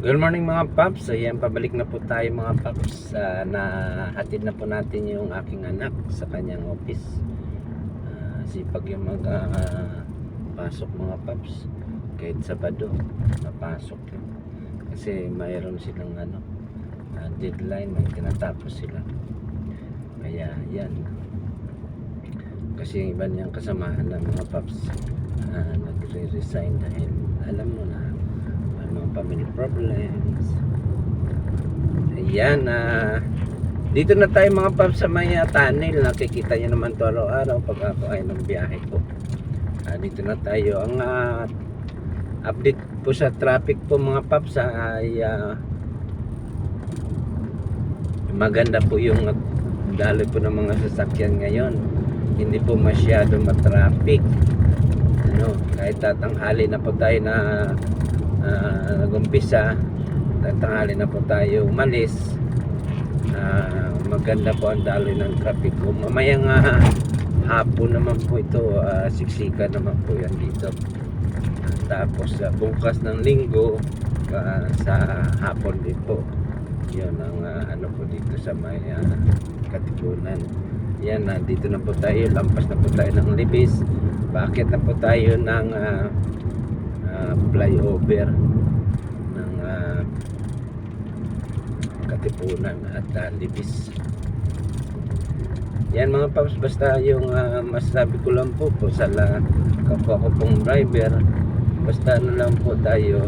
Good morning mga paps. Ayan, pabalik na po tayo mga paps. Nahatid na po natin yung aking anak sa kanyang office. Sipag yung pasok mga paps. Kahit Sabado, napasok yun. Kasi mayroon silang deadline, may tinatapos sila. Kaya yan. Kasi yung iba niyang kasamahan ng mga paps nagre-resign dahil alam mo na mga family problems. Ayan, dito na tayo mga paps sa may tunnel. Nakikita nyo naman to araw-araw pag ako ay ng biyahe ko. Dito na tayo. Ang update po sa traffic po mga paps ay maganda po yung daloy po ng mga sasakyan ngayon. Hindi po masyado matraffic. Kahit tatanghali na po tayo na nagumpisa, tanghali na po tayo umalis, maganda po ang daloy ng traffic ko. Mamayang hapon naman po ito, siksika naman po yan dito. Tapos bukas ng linggo, sa hapon din po yun ang po dito sa may Katipunan. Yan, dito na po tayo, lampas na po tayo ng Libis, bakit na po tayo ng flyover ng Katipunan at Libis. Yan mga paps, basta yung masasabi ko lang po sa kapwa ko pong driver, basta lang po tayo,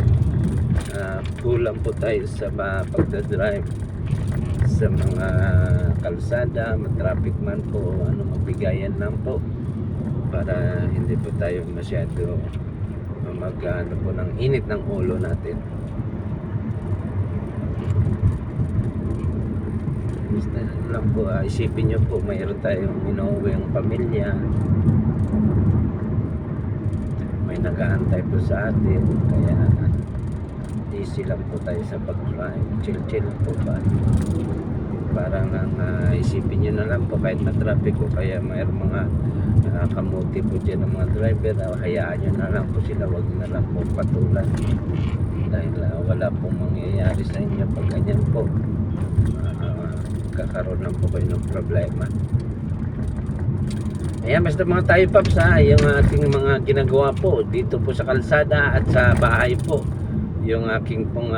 kulang po tayo sa pagdadrive sa mga kalsada, matraffic man po, mabigayan lang po para hindi po tayo masyado po ng init ng ulo natin. Basta lang po, isipin nyo po, mayroon tayong inuuwing pamilya, may nag-aantay po sa atin, kaya easy lang po tayo sa pag-drive, chill po ba. Parang isipin nyo na lang po, kahit na traffic ko, kaya mayroong mga kamuti po dyan ng mga driver, hayaan nyo na lang po sila, wag na lang po patulan dahil wala pong mangyayari sa inyo pag ganyan po. Kakaroon lang po kayo ng problema. Ayan, basta mga tayo paps, yung ating mga ginagawa po dito po sa kalsada at sa bahay po, yung aking pong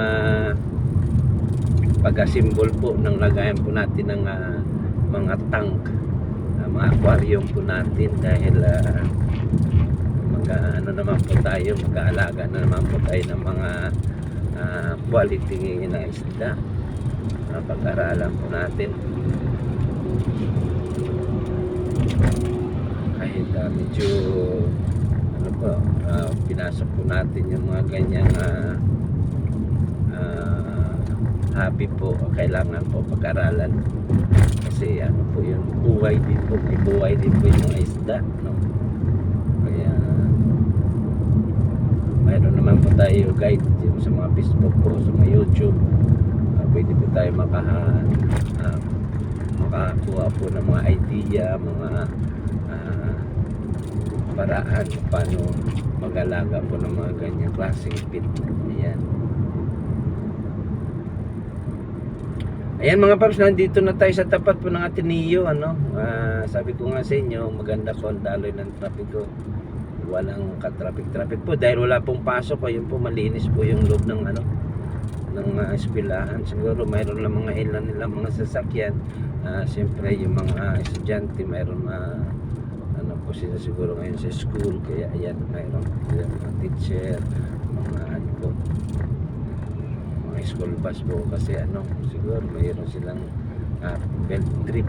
pag-asimbol po ng lagayan po natin ng mga tank, mga aquarium po natin, dahil naman po tayo, mag-aalaga na naman po tayo ng mga quality na isda. Pag-aralan po natin kahit medyo pinasok po natin yung mga ganyang hobby po, kailangan po pag-aralan kasi po yung buhay din po, may buhay din po yung mga isda, kaya mayroon naman po tayo guide yung sa mga Facebook po, sa mga YouTube, pwede po tayo makakuha po ng mga idea, mga paraan paano mag-alaga po ng mga ganyang klaseng pit. Ayan mga paps, nandito na tayo sa tapat po ng Ateneo. Sabi ko nga sa inyo, maganda po ang daloy ng traffic ko, walang ka-traffic po dahil wala pong pasok. Ayun po, malinis po yung loob ng eskwelahan. Siguro mayroon lang mga ilan nilang mga sasakyan. Siyempre yung mga estudyante, mayroon po sila siguro ngayon sa school, kaya ayan, mayroon mga teacher, mga po, mga school bus po, kasi siguro mayroon silang belt trip.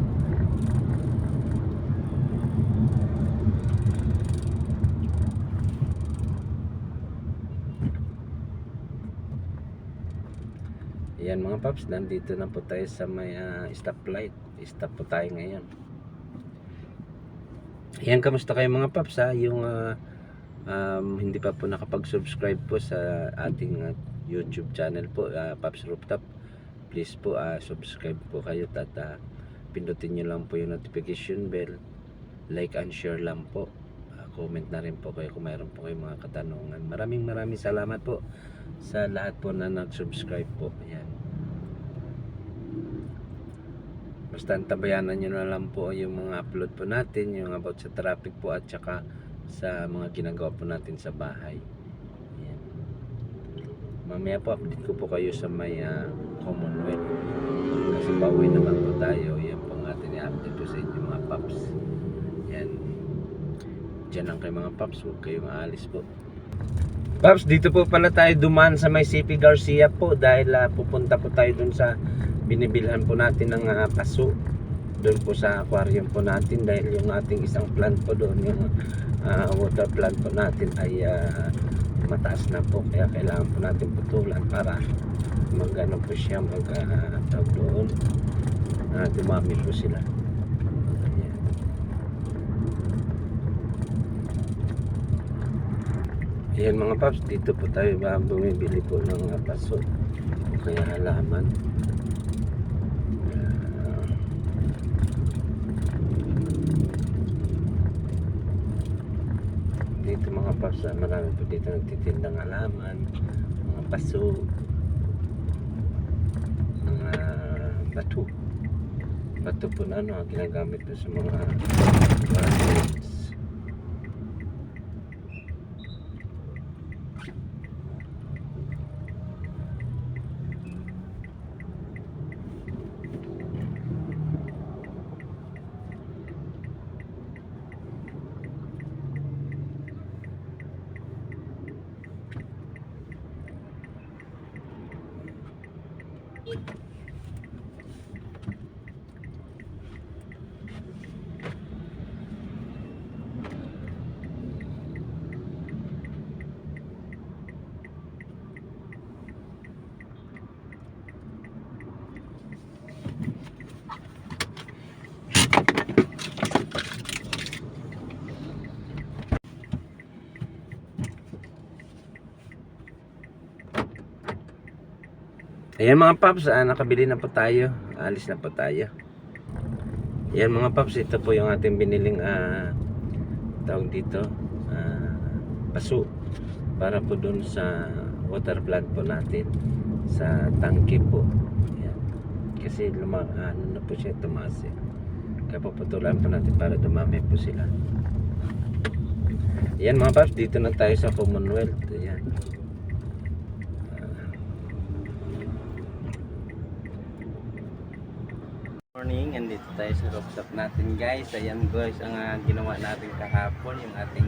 Ayan mga paps, nandito na po tayo sa may stoplight. Stop po tayo ngayon. Ayan, kamusta kayo mga paps, yung hindi pa po nakapag-subscribe po sa ating YouTube channel po, Paps Rooftop, please po subscribe po kayo at pindutin nyo lang po yung notification bell, like and share lang po comment na rin po kayo kung mayroon po kayong mga katanungan. Maraming salamat po sa lahat po na nag-subscribe po. Ayan. Basta tabayanan nyo na lang po yung mga upload po natin, yung about sa traffic po at saka sa mga ginagawa po natin sa bahay. Ayan. Mamaya po update ko po kayo sa may Commonwealth. Kasi pauwi naman po tayo. Yan po ang ating i-update po sa inyo mga paps. Yan. Diyan lang kayo mga paps. Huwag kayong aalis po. Paps, dito po pala tayo dumaan sa may CP Garcia po dahil pupunta po tayo dun sa binibilhan po natin ng paso. Doon po sa aquarium po natin dahil yung ating isang plant po doon, yung water plant po natin ay mataas na po. Kaya kailangan po natin putulan para magano po siya tawag doon. Dumami po sila. Ayan mga paps, dito po tayo bumibili po ng paso o kaya halaman. Dito mga paps, marami po dito nagtitindang halaman, mga paso, mga bato po na ginagamit po sa mga plants. Ayan mga paps, nakabili na po tayo. Alis na po tayo. Ayan mga paps, ito po yung ating biniling tawag dito, paso para po dun sa water plant po natin sa tangke po. Ayan. Kasi ano na po siya, tumaas eh. Kaya paputulan po natin para dumami po sila. Ayan mga paps, dito na tayo sa Commonwealth. Ayan. Morning, andito tayo sa rooftop natin guys. Ayan guys, ang ginawa natin kahapon, yung ating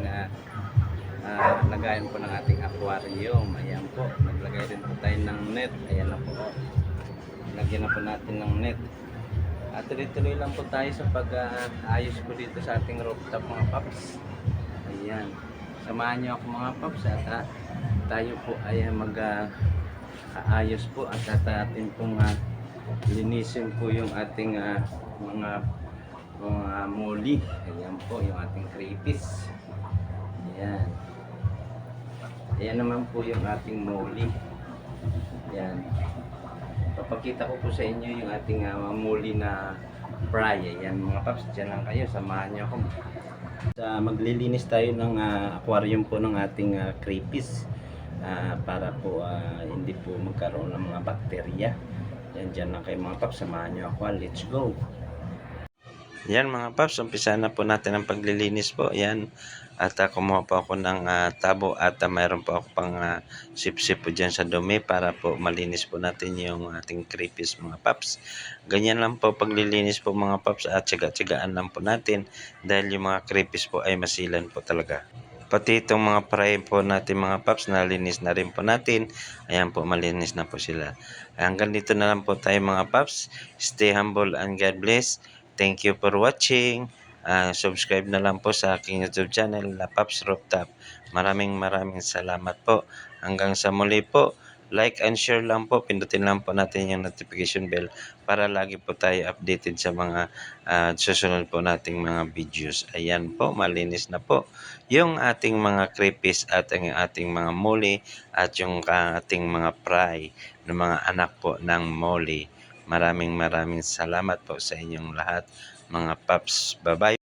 lagayan po ng ating aquarium. Ayan po, naglagay rin po tayo ng net. Ayan na po, lagyan na po natin ng net. At tuloy-tuloy lang po tayo sa pag-ayos po dito sa ating rooftop mga paps. Ayan, samahan nyo ako mga paps at tayo po ay mag-aayos po at atin pong linisin po yung ating mga muli. Ayan po yung ating crayfish. Ayan. Ayan naman po yung ating muli. Ayan. Papakita ko po sa inyo yung ating muli na fry. Ayan mga paps, dyan lang kayo. Samahan nyo ako. Maglilinis tayo ng aquarium po ng ating crayfish para po hindi po magkaroon ng mga bakterya. Yan, dyan lang kayo mga paps, samahan nyo ako. Let's go! Yan mga paps, umpisa na po natin ang paglilinis po. Yan, at kumuha po ako ng tabo at mayroon po ako pang sip-sip po dyan sa dumi para po malinis po natin yung ating crayfish mga paps. Ganyan lang po paglilinis po mga paps at tsaga-tsagaan lang po natin dahil yung mga crayfish po ay masilan po talaga. Pati itong mga fry po natin mga paps, nalinis na rin po natin. Ayan po, malinis na po sila. Hanggang dito na lang po tayo mga paps. Stay humble and God bless. Thank you for watching. Subscribe na lang po sa aking YouTube channel, La Paps Rooftop. Maraming salamat po. Hanggang sa muli po. Like and share lang po. Pindutin lang po natin yung notification bell para lagi po tayo updated sa mga susunod po nating mga videos. Ayan po, malinis na po yung ating mga crayfish at ang ating mga muli at yung ating mga fry ng mga anak po ng muli. Maraming salamat po sa inyong lahat mga paps. Bye-bye.